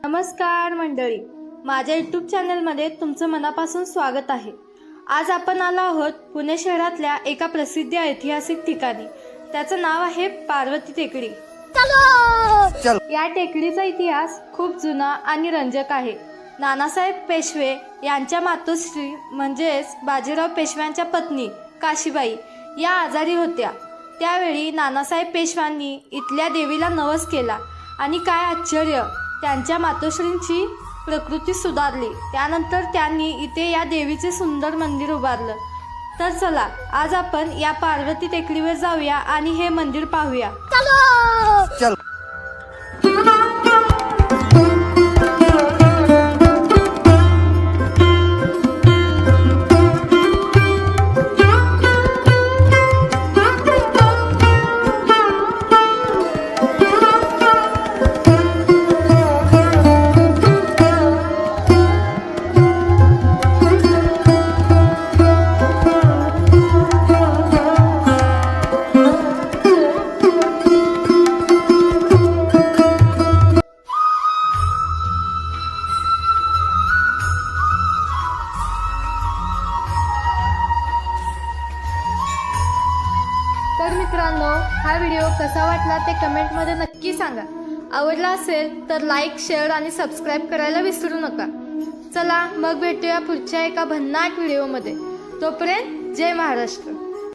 नमस्कार मंडळी, माझ्या यूट्यूब चॅनलमध्ये तुमचं मनापासून स्वागत आहे। आज आपण आलो आहोत पुणे शहरातल्या एका प्रसिद्ध ऐतिहासिक ठिकाणी। त्याचं नाव आहे पार्वती टेकडी। या टेकडीचा इतिहास खूप जुना आणि रंजक आहे। नानासाहेब पेशवे यांच्या मातोश्री म्हणजेच बाजीराव पेशव्यांच्या पत्नी काशीबाई या आजारी होत्या। त्यावेळी नानासाहेब पेशव्यांनी इथल्या देवीला नवस केला आणि काय आश्चर्य, त्यांच्या मातोश्रींची प्रकृती सुधारली। त्यानंतर त्यांनी इथे या देवीचे सुंदर मंदिर उभारलं। तर चला आज आपण या पार्वती टेकडीवर जाऊया आणि हे मंदिर पाहूया। चल तर मित्रांनो, हा व्हिडिओ कसा वाटला ते कमेंटमध्ये नक्की सांगा। आवडला असेल तर लाईक, शेअर आणि सबस्क्राईब करायला विसरू नका। चला मग भेटूया पुढच्या एका भन्नाट व्हिडिओमध्ये। तोपर्यंत जय महाराष्ट्र।